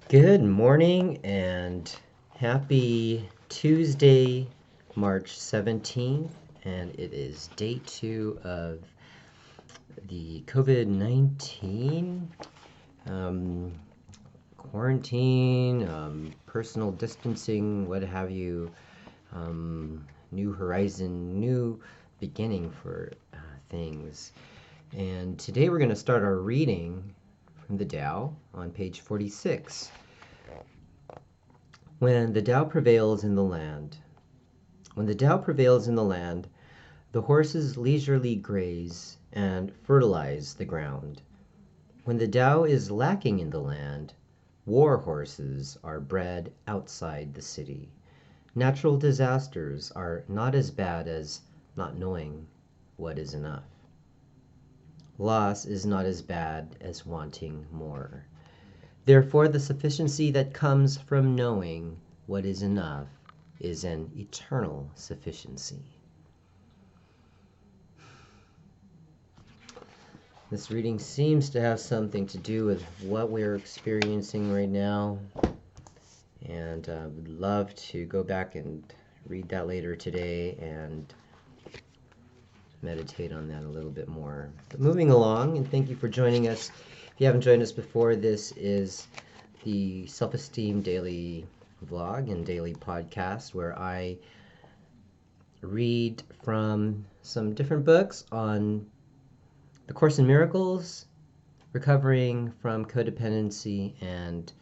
Good morning and happy Tuesday, March 17th. And it is day 2 of the COVID-19 um, quarantine, personal distancing, what have you, new horizon, new beginning for things. And today we're going to start our reading from the Tao on page 46. When the Tao prevails in the land. When the Tao prevails in the land, the horses leisurely graze and fertilize the ground. When the Tao is lacking in the land, war horses are bred outside the city. Natural disasters are not as bad as not knowing what is enough. Loss is not as bad as wanting more. Therefore, the sufficiency that comes from knowing what is enough is an eternal sufficiency. This reading seems to have something to do with what we're experiencing right now, and I would love to go back and read that later today and meditate on that a little bit more. But moving along, and thank you for joining us. If you haven't joined us before, this is the Self-Esteem Daily Vlog and Daily Podcast where I read from some different books on the Course in Miracles, recovering from codependency, and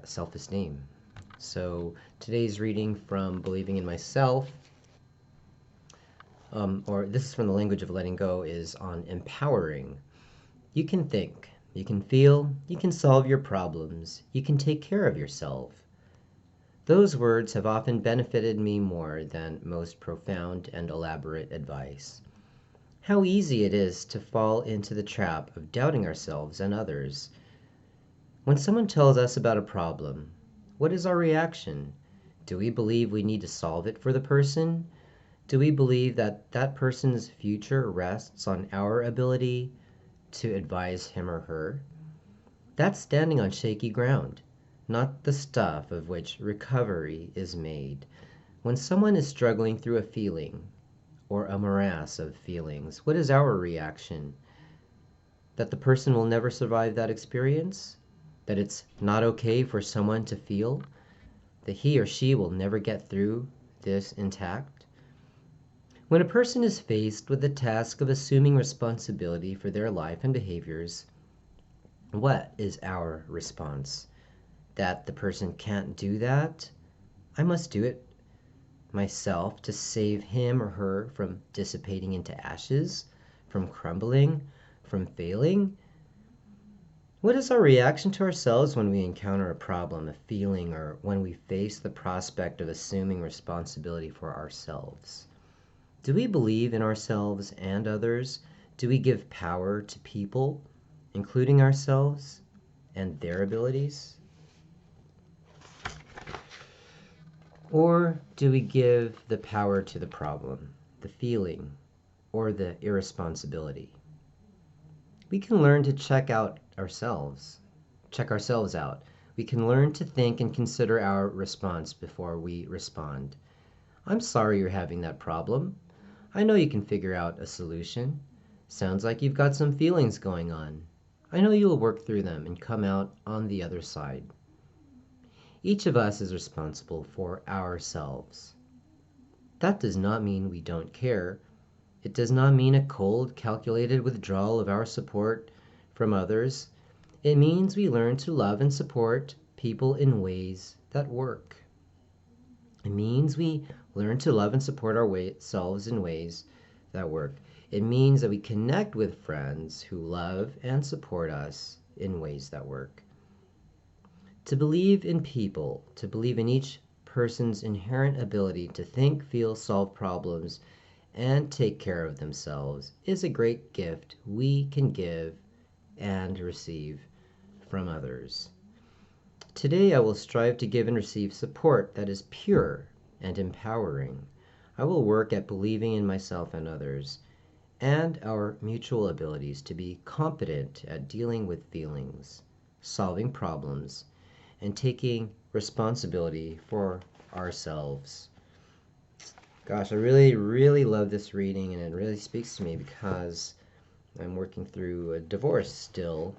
self-esteem. So today's reading from Believing in Myself, or this is from the language of letting go, is on empowering. You can think, you can feel, you can solve your problems, you can take care of yourself. Those words have often benefited me more than most profound and elaborate advice. How easy it is to fall into the trap of doubting ourselves and others. When someone tells us about a problem, what is our reaction? Do we believe we need to solve it for the person? Do we believe that that person's future rests on our ability to advise him or her? That's standing on shaky ground, not the stuff of which recovery is made. When someone is struggling through a feeling, or a morass of feelings, what is our reaction? That the person will never survive that experience? That it's not okay for someone to feel? That he or she will never get through this intact? When a person is faced with the task of assuming responsibility for their life and behaviors, what is our response? That the person can't do that? I must do it myself to save him or her from dissipating into ashes, from crumbling, from failing? What is our reaction to ourselves when we encounter a problem, a feeling, or when we face the prospect of assuming responsibility for ourselves? Do we believe in ourselves and others? Do we give power to people, including ourselves and their abilities? Or do we give the power to the problem, the feeling, or the irresponsibility? We can learn to check ourselves out. We can learn to think and consider our response before we respond. I'm sorry you're having that problem. I know you can figure out a solution. Sounds like you've got some feelings going on. I know you'll work through them and come out on the other side. Each of us is responsible for ourselves. That does not mean we don't care. It does not mean a cold, calculated withdrawal of our support from others. It means we learn to love and support people in ways that work. It means we learn to love and support ourselves in ways that work. It means that we connect with friends who love and support us in ways that work. To believe in people, to believe in each person's inherent ability to think, feel, solve problems, and take care of themselves is a great gift we can give and receive from others. Today I will strive to give and receive support that is pure and empowering. I will work at believing in myself and others, and our mutual abilities to be competent at dealing with feelings, solving problems, and taking responsibility for ourselves. Gosh, I really, really love this reading, and it really speaks to me because I'm working through a divorce still,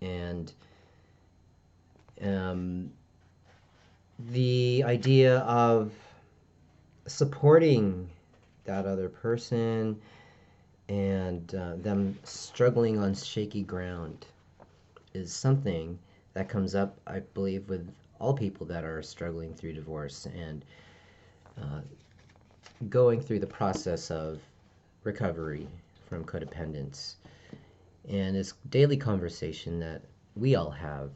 and um, the idea of supporting that other person and them struggling on shaky ground is something that comes up, I believe, with all people that are struggling through divorce and uh, going through the process of recovery from codependence. And it's daily conversation that we all have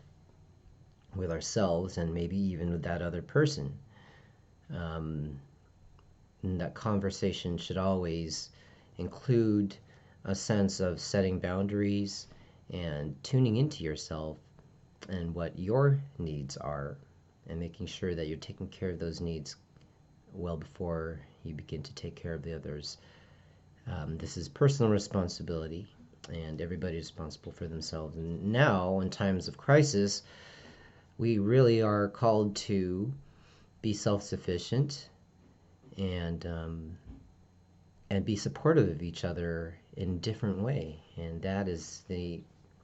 with ourselves and maybe even with that other person. Um, and that conversation should always include a sense of setting boundaries and tuning into yourself and what your needs are, and making sure that you're taking care of those needs well before you begin to take care of the others. This is personal responsibility, and everybody's responsible for themselves. And now, in times of crisis, we really are called to be self-sufficient and be supportive of each other in a different way. And that is the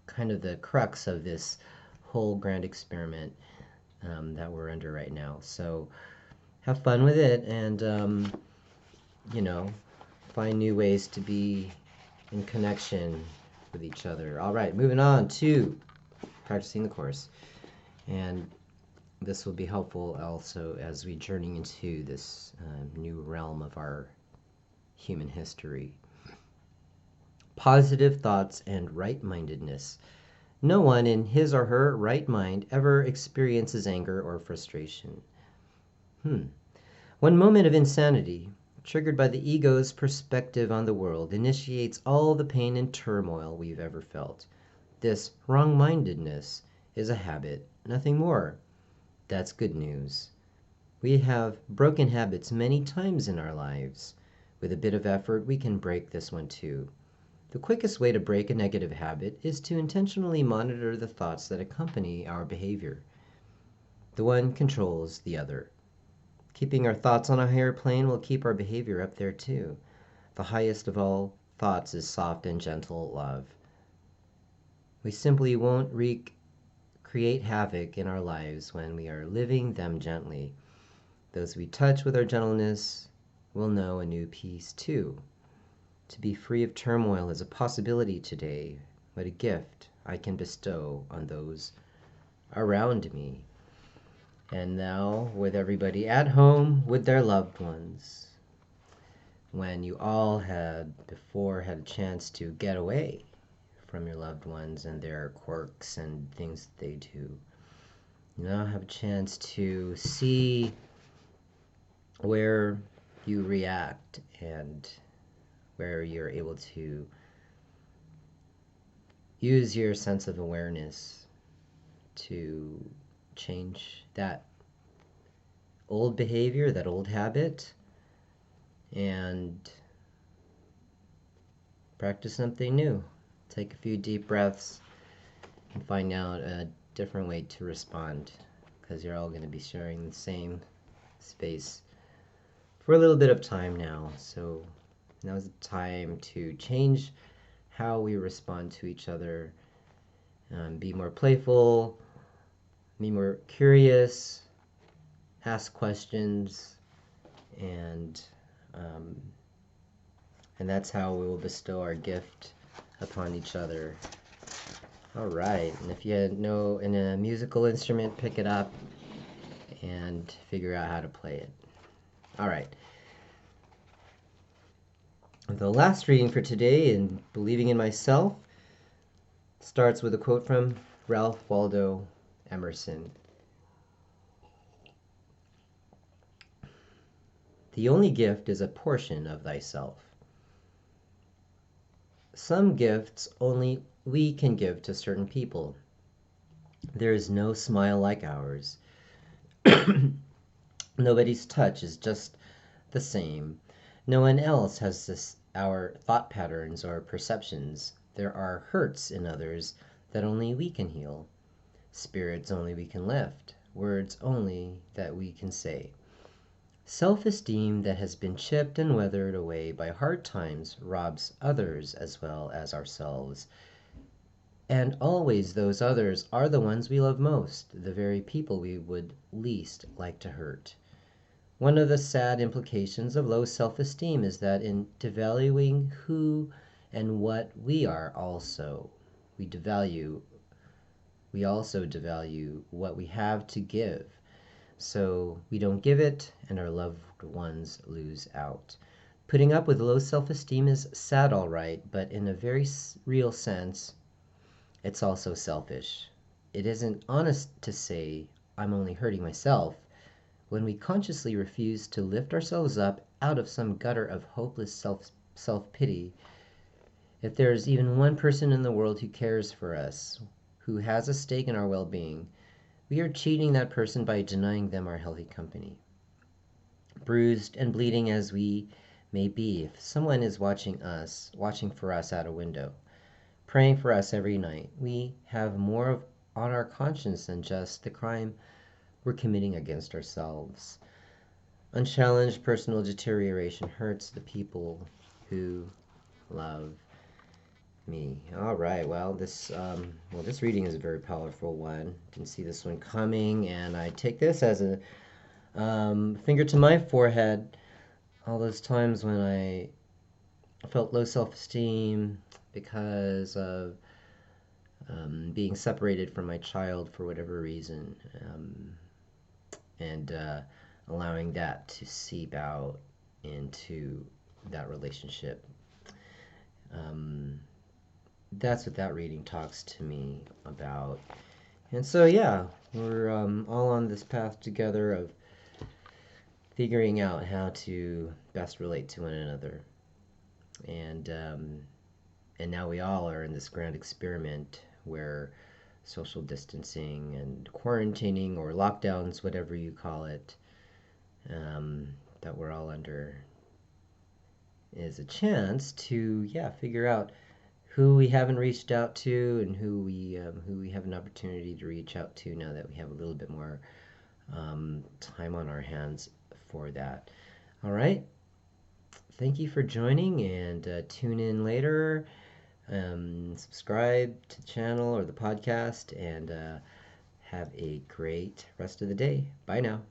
kind of the crux of this whole grand experiment that we're under right now. So have fun with it, and you know, find new ways to be in connection with each other. All right, moving on to practicing the course. And this will be helpful also as we journey into this new realm of our human history. Positive thoughts and right-mindedness. No one in his or her right mind ever experiences anger or frustration. One moment of insanity, triggered by the ego's perspective on the world, initiates all the pain and turmoil we've ever felt. This wrong-mindedness is a habit, nothing more. That's good news. We have broken habits many times in our lives. With a bit of effort, we can break this one too. The quickest way to break a negative habit is to intentionally monitor the thoughts that accompany our behavior. The one controls the other. Keeping our thoughts on a higher plane will keep our behavior up there too. The highest of all thoughts is soft and gentle love. We simply won't create havoc in our lives when we are living them gently. Those we touch with our gentleness will know a new peace too. To be free of turmoil is a possibility today. What a gift I can bestow on those around me. And now, with everybody at home with their loved ones, when you all had before had a chance to get away from your loved ones and their quirks and things they do, you now have a chance to see where you react and where you're able to use your sense of awareness to change that old behavior, that old habit, and practice something new. Take a few deep breaths and find out a different way to respond, because you're all going to be sharing the same space for a little bit of time now. So now's the time to change how we respond to each other. Be more playful, be more curious, ask questions, and that's how we will bestow our gift upon each other. All right, and if you know in a musical instrument, pick it up and figure out how to play it. All right. The last reading for today, in Believing in Myself, starts with a quote from Ralph Waldo Emerson. The only gift is a portion of thyself. Some gifts only we can give to certain people. There is no smile like ours. Nobody's touch is just the same. No one else has our thought patterns or perceptions. There are hurts in others that only we can heal. spirits only we can lift, words only that we can say. Self-esteem that has been chipped and weathered away by hard times robs others as well as ourselves. And always those others are the ones we love most, the very people we would least like to hurt. One of the sad implications of low self-esteem is that in devaluing who and what we are we devalue we also devalue what we have to give. So we don't give it, and our loved ones lose out. Putting up with low self esteem is sad, all right, but in a very real sense, it's also selfish. It isn't honest to say, I'm only hurting myself, when we consciously refuse to lift ourselves up out of some gutter of hopeless self pity. If there is even one person in the world who cares for us, who has a stake in our well being, we are cheating that person by denying them our healthy company. Bruised and bleeding as we may be, if someone is watching for us out a window, praying for us every night, we have more on our conscience than just the crime we're committing against ourselves. Unchallenged personal deterioration hurts the people who love me. All right. This reading is a very powerful one. You can see this one coming, and I take this as a finger to my forehead. All those times when I felt low self-esteem because of being separated from my child for whatever reason, and allowing that to seep out into that relationship. Um, that's what that reading talks to me about. And so, yeah, we're all on this path together of figuring out how to best relate to one another. And and now we all are in this grand experiment where social distancing and quarantining or lockdowns, whatever you call it, that we're all under, is a chance to figure out who we haven't reached out to and who we have an opportunity to reach out to now that we have a little bit more time on our hands for that. All right. Thank you for joining, and tune in later. Subscribe to the channel or the podcast, and have a great rest of the day. Bye now.